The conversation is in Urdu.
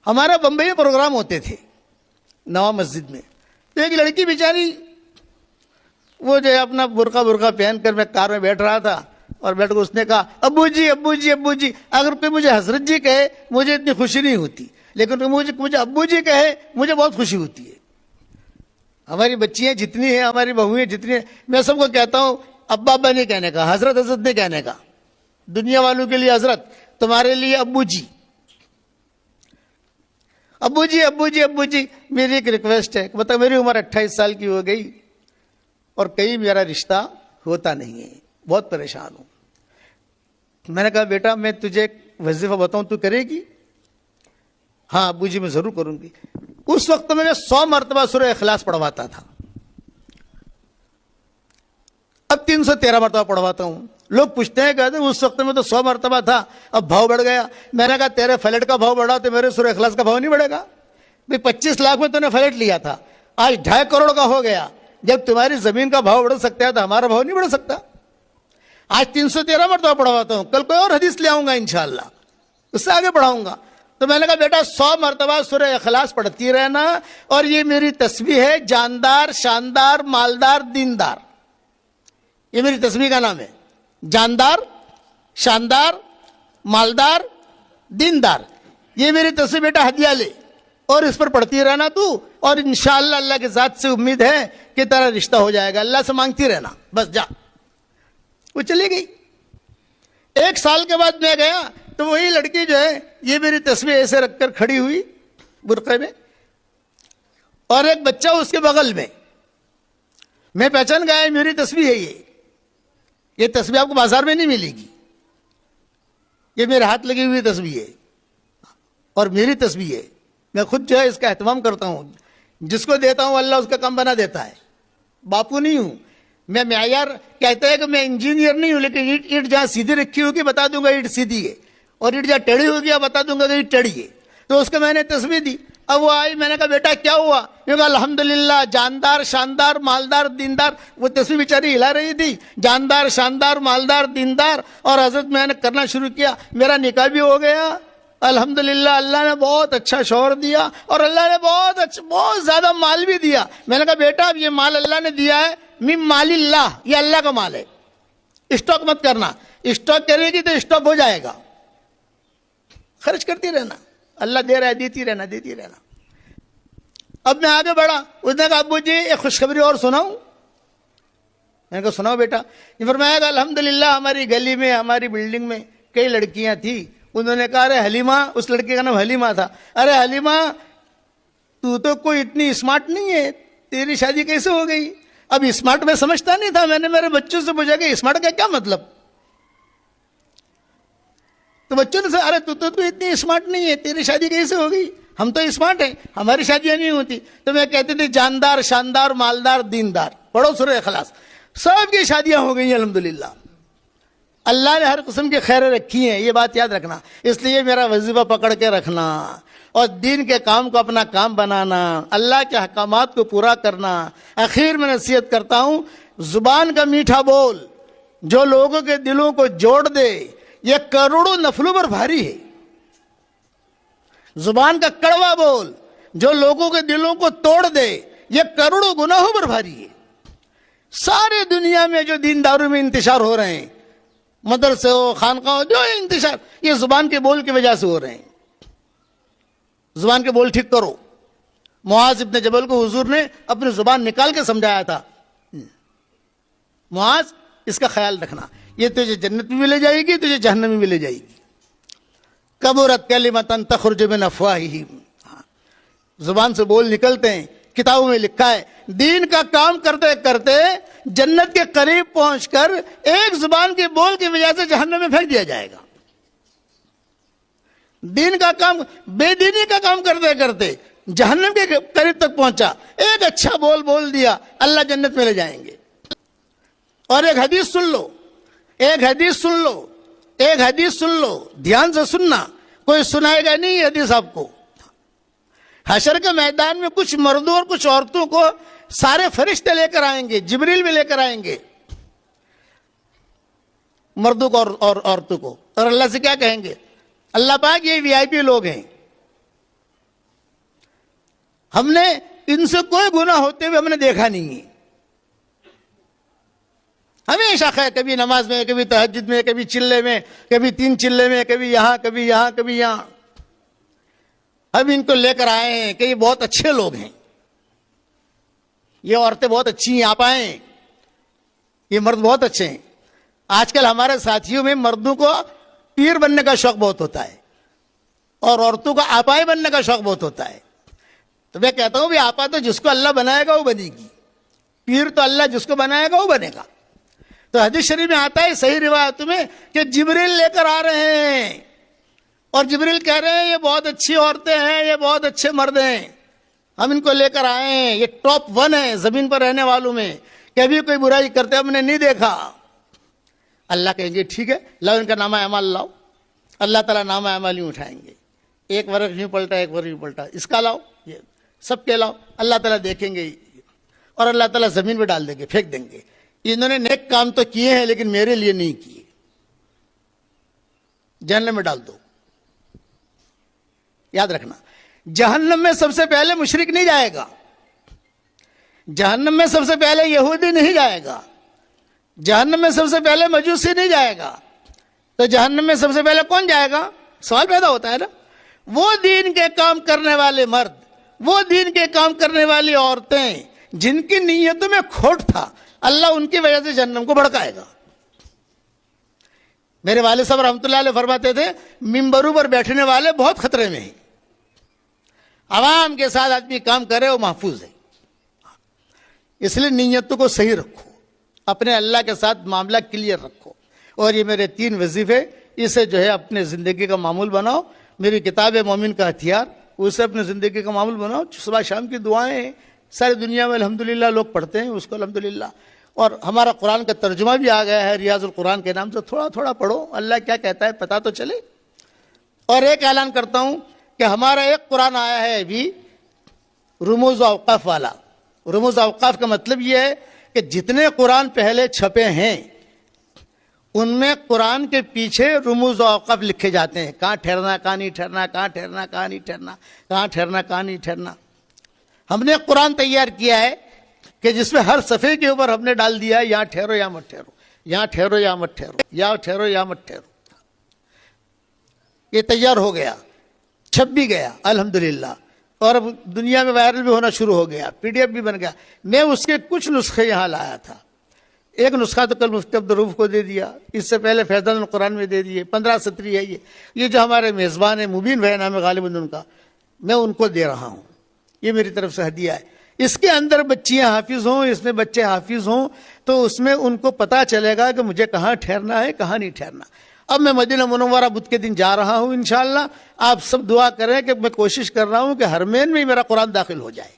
ہمارا بمبئی میں پروگرام ہوتے تھے نوا مسجد میں، تو ایک لڑکی بیچاری وہ جو ہے اپنا برقع پہن کر میں کار میں بیٹھ رہا تھا، اور بیٹھ کر اس نے کہا ابو جی ابو جی ابو جی. اگر کوئی مجھے حضرت جی کہے مجھے اتنی خوشی نہیں ہوتی، لیکن مجھے ابو جی کہے مجھے بہت خوشی ہوتی ہے. ہماری بچیاں جتنی ہیں، ہماری بہویں جتنی ہیں، میں سب کو کہتا ہوں ابا ابا نہیں کہنے کا، حضرت حضرت نہیں کہنے کا. دنیا والوں کے لیے حضرت، تمہارے لیے ابو جی. ابو جی ابو جی ابو جی. میری ایک ریکویسٹ ہے، مطلب میری عمر 28 سال کی ہو گئی اور کہیں میرا رشتہ ہوتا نہیں ہے، بہت پریشان ہوں. میں نے کہا بیٹا میں تجھے ایک وظیفہ بتاؤں، تو کرے گی؟ ہاں ابو جی میں ضرور کروں گی. اس وقت میں 100 مرتبہ سورہ اخلاص پڑھواتا تھا، اب 313 مرتبہ پڑھواتا ہوں. لوگ پوچھتے ہیں کہتے ہیں اس وقت میں تو 100 مرتبہ تھا، اب بھاؤ بڑھ گیا. میں نے کہا تیرے فلیٹ کا بھاؤ بڑھا تو میرے سورہ اخلاص کا بھاؤ نہیں بڑھے گا؟ 25 لاکھ میں تو نے فلیٹ لیا تھا، آج 2.5 کروڑ کا ہو گیا. جب تمہاری زمین کا بھاؤ بڑھ سکتا ہے تو ہمارا بھاؤ نہیں بڑھ سکتا؟ آج 313 مرتبہ پڑھواتا ہوں، کل کوئی اور حدیث لے آؤں گا انشاءاللہ، اس سے آگے پڑھاؤں گا. تو میں نے کہا بیٹا 100 مرتبہ سورہ اخلاص پڑھتی رہنا، اور یہ میری تسبیح ہے، جاندار شاندار مالدار دیندار. یہ میری تسبیح کا نام ہے، جاندار شاندار مالدار دیندار. یہ میری تسبیح بیٹا ہدیہ لے اور اس پر پڑھتی رہنا تو، اور انشاءاللہ اللہ کے ذات سے امید ہے کہ تیرا رشتہ ہو جائے گا. اللہ سے مانگتی رہنا، بس جا. وہ چلی گئی. 1 سال کے بعد میں گیا تو وہی لڑکی جو ہے یہ میری تسبیح ایسے رکھ کر کھڑی ہوئی برقعے میں، اور ایک بچہ اس کے بغل میں. میں پہچان گیا میری تسبیح ہے. یہ تسبیح آپ کو بازار میں نہیں ملے گی، یہ میرے ہاتھ لگی ہوئی تسبیح ہے اور میری تسبیح ہے. میں خود جو ہے اس کا اہتمام کرتا ہوں، جس کو دیتا ہوں اللہ اس کا کام بنا دیتا ہے. باپو نہیں ہوں میں. معیار کہتا ہے کہ میں انجینئر نہیں ہوں، لیکن اینٹ جہاں سیدھی رکھی ہوگی بتا دوں گا اینٹ سیدھی ہے، اور اینٹ جہاں ٹیڑھی ہوگی بتا دوں گا کہ اینٹ ٹیڑھی ہے. تو اس کو میں نے تسبیح دی. اب وہ آئی، میں نے کہا بیٹا کیا ہوا؟ میں کہا الحمدللہ جاندار شاندار مالدار دیندار. وہ تسبیح بیچاری ہلا رہی تھی، جاندار شاندار مالدار دیندار. اور حضرت میں نے کرنا شروع کیا، میرا نکاح بھی ہو گیا الحمدللہ. اللہ نے بہت اچھا شوہر دیا، اور اللہ نے بہت زیادہ مال بھی دیا. میں نے کہا بیٹا اب یہ مال اللہ نے دیا ہے، من مال اللہ، یہ اللہ کا مال ہے، اسٹاک مت کرنا. اسٹاک کرے گی تو اسٹاک ہو جائے گا. خرچ کرتی رہنا، اللہ دے رہا ہے، دیتی رہنا دیتی رہنا. اب میں آگے بڑھا. اس نے کہا ابو جی ایک خوشخبری اور سناؤں؟ میں نے کہا سناؤ بیٹا. یہ فرمایا کہ الحمدللہ ہماری گلی میں ہماری بلڈنگ میں کئی لڑکیاں تھیں. انہوں نے کہا ارے حلیمہ، اس لڑکے کا نام حلیمہ تھا، ارے حلیمہ تو کوئی اتنی اسمارٹ نہیں ہے، تیری شادی کیسے ہو گئی؟ اب اسمارٹ میں سمجھتا نہیں تھا. میں نے میرے بچوں سے پوچھا کہ اسمارٹ کا کیا مطلب؟ تو بچوں نے ارے تو اتنی اسمارٹ نہیں ہے، تیری شادی کیسے ہو گئی؟ ہم تو اسمارٹ ہیں، ہماری شادیاں نہیں ہوتی. تو میں کہتی تھی جاندار شاندار مالدار دیندار. پڑھو سورہ اخلاص. سب کی شادیاں ہو گئی الحمدللہ. اللہ نے ہر قسم کی خیریں رکھی ہیں، یہ بات یاد رکھنا. اس لیے میرا وظیفہ پکڑ کے رکھنا اور دین کے کام کو اپنا کام بنانا، اللہ کے احکامات کو پورا کرنا. آخر میں نصیحت کرتا ہوں، زبان کا میٹھا بول جو لوگوں کے دلوں کو جوڑ دے یہ کروڑوں نفلوں پر بھاری ہے. زبان کا کڑوا بول جو لوگوں کے دلوں کو توڑ دے یہ کروڑوں گناہوں پر بھاری ہے. سارے دنیا میں جو دینداروں میں انتشار ہو رہے ہیں، مدرسے ہو خانقاہ ہو، جو انتشار یہ زبان کے بول کی وجہ سے ہو رہے ہیں. زبان کے بول ٹھیک کرو. معاذ ابن جبل کو حضور نے اپنی زبان نکال کے سمجھایا تھا، معاذ اس کا خیال رکھنا، یہ تجھے جنت میں بھی لے جائے گی، تجھے جہنم میں بھی لے جائے گی. کبرت کلمۃ تخرج من افواہہم، زبان سے بول نکلتے ہیں. کتابوں میں لکھا ہے دین کا کام کرتے کرتے جنت کے قریب پہنچ کر ایک زبان کے بول کی وجہ سے جہنم میں پھینک دیا جائے گا. دین کا کام، بے دینی کا کام کرتے کرتے جہنم کے قریب تک پہنچا، ایک اچھا بول دیا، اللہ جنت میں لے جائیں گے. اور ایک حدیث سن لو، ایک حدیث سن لو، ایک حدیث سن لو، دھیان سے سننا، کوئی سنائے گا نہیں یہ حدیث آپ کو. حشر کے میدان میں کچھ مردوں اور کچھ عورتوں کو سارے فرشتے لے کر آئیں گے، جبریل بھی لے کر آئیں گے، مردوں کو اور عورتوں کو. اور اللہ سے کیا کہیں گے؟ اللہ پاک یہ وی آئی پی لوگ ہیں، ہم نے ان سے کوئی گناہ ہوتے ہوئے ہم نے دیکھا نہیں ہے. ہمیشہ خیر، کبھی نماز میں، کبھی تہجد میں، کبھی چلے میں، کبھی 3 چلے میں، کبھی یہاں کبھی یہاں کبھی یہاں. اب ان کو لے کر آئے ہیں کہ یہ بہت اچھے لوگ ہیں، یہ عورتیں بہت اچھی ہیں، آپ آئیں، یہ مرد بہت اچھے ہیں. آج کل ہمارے ساتھیوں میں مردوں کو پیر بننے کا شوق بہت ہوتا ہے اور عورتوں کو آپائی بننے کا شوق بہت ہوتا ہے. تو میں کہتا ہوں بھی آپا تو جس کو اللہ بنائے گا وہ بنے گی، پیر تو اللہ جس کو بنائے گا وہ بنے گا. تو حدیث شریف میں آتا ہے صحیح روایتوں میں کہ جبریل لے کر آ رہے ہیں اور جبریل کہہ رہے ہیں یہ بہت اچھی عورتیں ہیں، یہ بہت اچھے مرد ہیں، ہم ان کو لے کر آئے ہیں، یہ ٹاپ 1 ہے زمین پر رہنے والوں میں، کبھی کوئی برائی کرتے ہم نے نہیں دیکھا. اللہ کہیں گے ٹھیک ہے، لاؤ ان کا نامہ اعمال لاؤ. اللہ تعالیٰ نامہ اعمال یوں اٹھائیں گے، ایک ورق یوں پلٹا، ایک ورق یوں پلٹا، اس کا لاؤ، یہ سب کے لاؤ. اللہ تعالیٰ دیکھیں گے اور اللہ تعالیٰ زمین پہ ڈال دیں گے، پھینک دیں گے. انہوں نے نیک کام تو کیے ہیں لیکن میرے لیے نہیں کیے، جہنم میں ڈال دو. یاد رکھنا، جہنم میں سب سے پہلے مشرک نہیں جائے گا، جہنم میں سب سے پہلے یہودی نہیں جائے گا، جہنم میں سب سے پہلے مجوسی نہیں جائے گا. تو جہنم میں سب سے پہلے کون جائے گا؟ سوال پیدا ہوتا ہے نا. وہ دین کے کام کرنے والے مرد، وہ دین کے کام کرنے والی عورتیں جن کی نیتوں میں کھوٹ تھا، اللہ ان کی وجہ سے جہنم کو بھڑکائے گا. میرے والد صاحب رحمۃ اللہ علیہ فرماتے تھے ممبروں پر بیٹھنے والے بہت خطرے میں ہیں، عوام کے ساتھ آدمی کام کرے وہ محفوظ ہے. اس لیے نیتوں کو صحیح رکھو، اپنے اللہ کے ساتھ معاملہ کلیئر رکھو. اور یہ میرے 3 وظیفے، اسے جو ہے اپنے زندگی کا معمول بناؤ. میری کتاب مومن کا ہتھیار، اسے اپنے زندگی کا معمول بناؤ. صبح شام کی دعائیں ہیں، ساری دنیا میں الحمدللہ لوگ پڑھتے ہیں اس کو الحمدللہ. اور ہمارا قرآن کا ترجمہ بھی آ گیا ہے ریاض القرآن کے نام سے، تھوڑا تھوڑا پڑھو، اللہ کیا کہتا ہے پتہ تو چلے. اور ایک اعلان کرتا ہوں کہ ہمارا ایک قرآن آیا ہے ابھی رموز و اوقاف والا. رموز و اوقاف کا مطلب یہ ہے کہ جتنے قرآن پہلے چھپے ہیں ان میں قرآن کے پیچھے رموز و اوقاف لکھے جاتے ہیں، کہاں ٹھہرنا، کہاں نہیں ٹھہرنا، کہاں ٹھہرنا، کہاں نہیں ٹھہرنا، کہاں ٹھہرنا، کہاں نہیں ٹھہرنا. ہم نے قرآن تیار کیا ہے کہ جس میں ہر صفحے کے اوپر ہم نے ڈال دیا ہے یہاں ٹھہرو یا مت ٹھہرو، یہاں ٹھہرو یا مت ٹھہرو، یہاں ٹھہرو یا مت ٹھہرو. یہ تیار ہو گیا، چھپ بھی گیا الحمدللہ، اور اب دنیا میں وائرل بھی ہونا شروع ہو گیا، PDF بھی بن گیا. میں اس کے کچھ نسخے یہاں لایا تھا. ایک نسخہ تو کل مفتی عبدالرؤف کو دے دیا، اس سے پہلے فیضان القرآن میں دے دیے. 15 سطری ہے یہ جو ہمارے میزبان ہیں مبین بھائی نام ہے غالباً ان کا، میں ان کو دے رہا ہوں، یہ میری طرف سے ہدیہ ہے. اس کے اندر بچیاں حافظ ہوں، اس میں بچے حافظ ہوں، تو اس میں ان کو پتہ چلے گا کہ مجھے کہاں ٹھہرنا ہے کہاں نہیں ٹھہرنا. اب میں مدینہ منورہ بدھ کے دن جا رہا ہوں انشاءاللہ. آپ سب دعا کریں کہ میں کوشش کر رہا ہوں کہ حرمین میں میرا قرآن داخل ہو جائے.